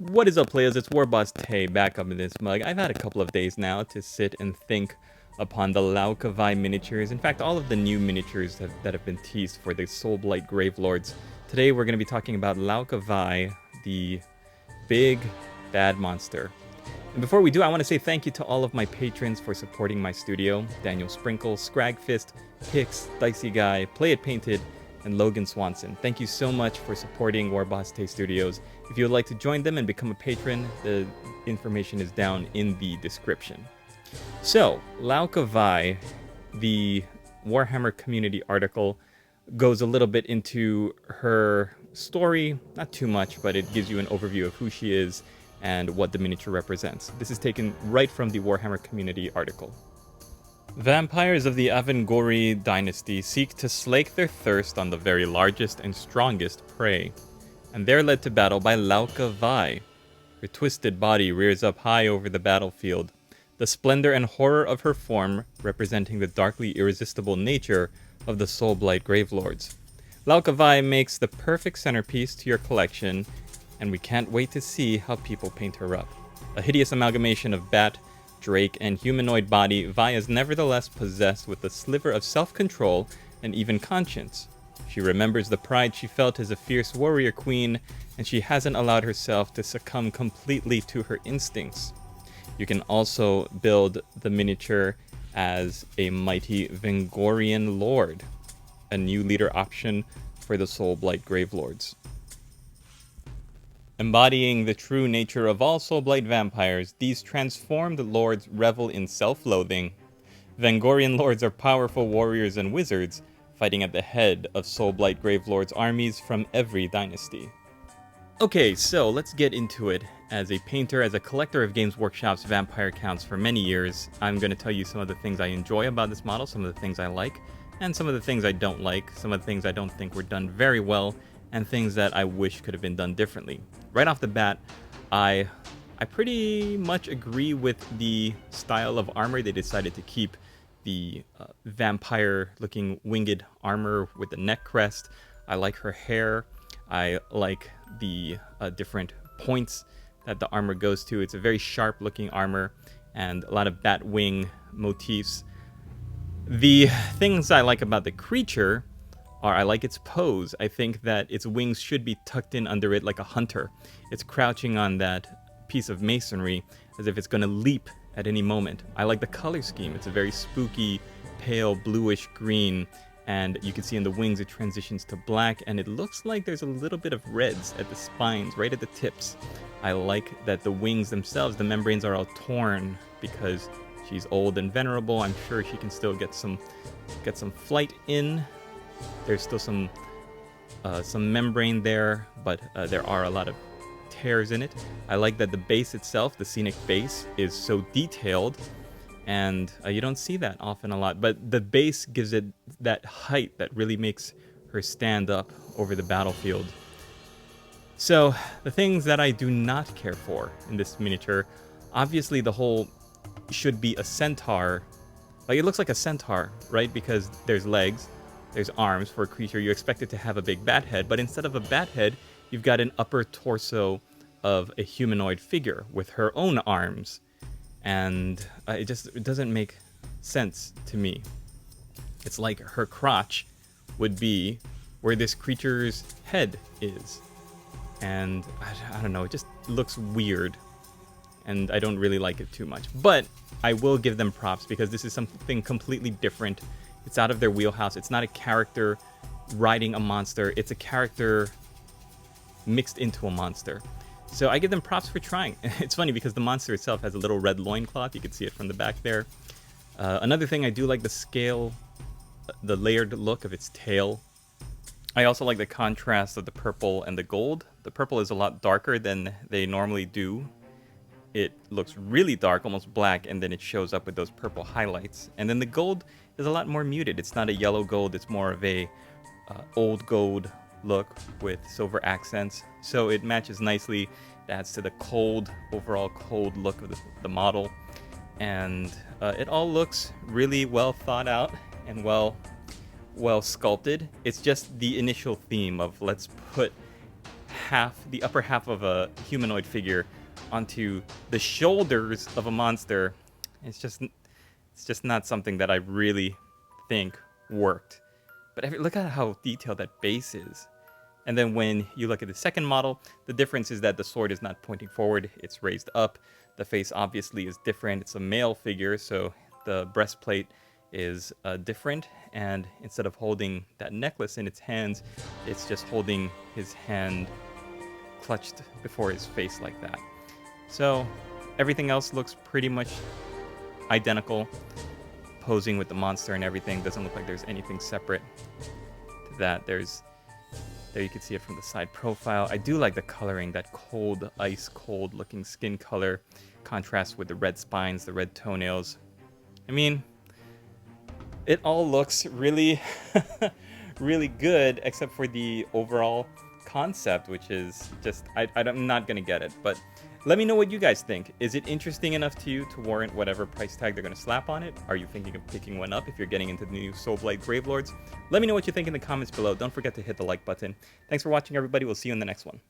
What is up, players? It's Warboss Tay back up in this mug. I've had a couple of days now to sit and think upon the Lauka Vai miniatures. In fact, all of the new miniatures that have been teased for the Soulblight Gravelords. Today we're going to be talking about Lauka Vai, the big bad monster. And before we do, I want to say thank you to all of my patrons for supporting my studio. Daniel Sprinkle, Scragfist, Hicks, Dicey Guy, Play It Painted, and Logan Swanson. Thank you so much for supporting Warboss Tay Studios. If you would like to join them and become a patron, the information is down in the description. So, Lauka Vai, the Warhammer community article, goes a little bit into her story, not too much, but it gives you an overview of who she is and what the miniature represents. This is taken right from the Warhammer community article. Vampires of the Vengorian dynasty seek to slake their thirst on the very largest and strongest prey, and they're led to battle by Lauka Vai. Her twisted body rears up high over the battlefield, the splendor and horror of her form representing the darkly irresistible nature of the Soulblight Gravelords. Lauka Vai makes the perfect centerpiece to your collection, and we can't wait to see how people paint her up. A hideous amalgamation of bat, drake, and humanoid body, Vi is nevertheless possessed with a sliver of self-control and even conscience. She remembers the pride she felt as a fierce warrior queen, and she hasn't allowed herself to succumb completely to her instincts. You can also build the miniature as a mighty Vengorian lord, a new leader option for the Soulblight Gravelords. Embodying the true nature of all Soulblight vampires, these transformed lords revel in self-loathing. Vengorian lords are powerful warriors and wizards, fighting at the head of Soulblight Gravelords armies from every dynasty. Okay, so let's get into it. As a painter, as a collector of Games Workshop's vampire counts for many years, I'm going to tell you some of the things I enjoy about this model, some of the things I like, and some of the things I don't like, some of the things I don't think were done very well, and things that I wish could have been done differently. Right off the bat, I pretty much agree with the style of armor they decided to keep. The vampire-looking winged armor with the neck crest. I like her hair. I like the different points that the armor goes to. It's a very sharp-looking armor and a lot of bat wing motifs. The things I like about the creature are I like its pose. I think that its wings should be tucked in under it like a hunter. It's crouching on that piece of masonry as if it's going to leap at any moment. I like the color scheme. It's a very spooky, pale, bluish green, and you can see in the wings it transitions to black, and it looks like there's a little bit of reds at the spines, right at the tips. I like that the wings themselves, the membranes are all torn because she's old and venerable. I'm sure she can still get some flight in. There's still some membrane there, but there are a lot of tears in it. I like that the base itself, the scenic base, is so detailed, and you don't see that often a lot. But the base gives it that height that really makes her stand up over the battlefield. So the things that I do not care for in this miniature, obviously the whole should be a centaur. Like, it looks like a centaur, right? Because there's legs. There's arms for a creature. You expect it to have a big bat head, but instead of a bat head, you've got an upper torso of a humanoid figure with her own arms. And it doesn't make sense to me. It's like her crotch would be where this creature's head is. And I don't know, it just looks weird. And I don't really like it too much. But I will give them props because this is something completely different. It's out of their wheelhouse. It's not a character riding a monster. It's a character mixed into a monster. So I give them props for trying. It's funny because the monster itself has a little red loincloth. You can see it from the back there. Another thing, I do like the scale, the layered look of its tail. I also like the contrast of the purple and the gold. The purple is a lot darker than they normally do. It looks really dark, almost black, and then it shows up with those purple highlights. And then the gold is a lot more muted. It's not a yellow gold. It's more of a old gold look with silver accents. So it matches nicely. It adds to the overall cold look of the model. And it all looks really well thought out and well sculpted. It's just the initial theme of let's put the upper half of a humanoid figure onto the shoulders of a monster. It's just not something that I really think worked. But look at how detailed that base is. And then when you look at the second model, the difference is that the sword is not pointing forward, it's raised up. The face obviously is different. It's a male figure, so the breastplate is different. And instead of holding that necklace in its hands, it's just holding his hand clutched before his face like that. So everything else looks pretty much identical. Posing with the monster and everything doesn't look like there's anything separate to that. There you can see it from the side profile. I do like the coloring, that cold, ice cold looking skin color, contrasts with the red spines, the red toenails. I mean, it all looks really, really good, except for the overall concept, which is just, I'm not gonna get it. But let me know what you guys think. Is it interesting enough to you to warrant whatever price tag they're gonna slap on it? Are you thinking of picking one up if you're getting into the new Soulblight Gravelords? Let me know what you think in the comments below. Don't forget to hit the like button. Thanks for watching, everybody. We'll see you in the next one.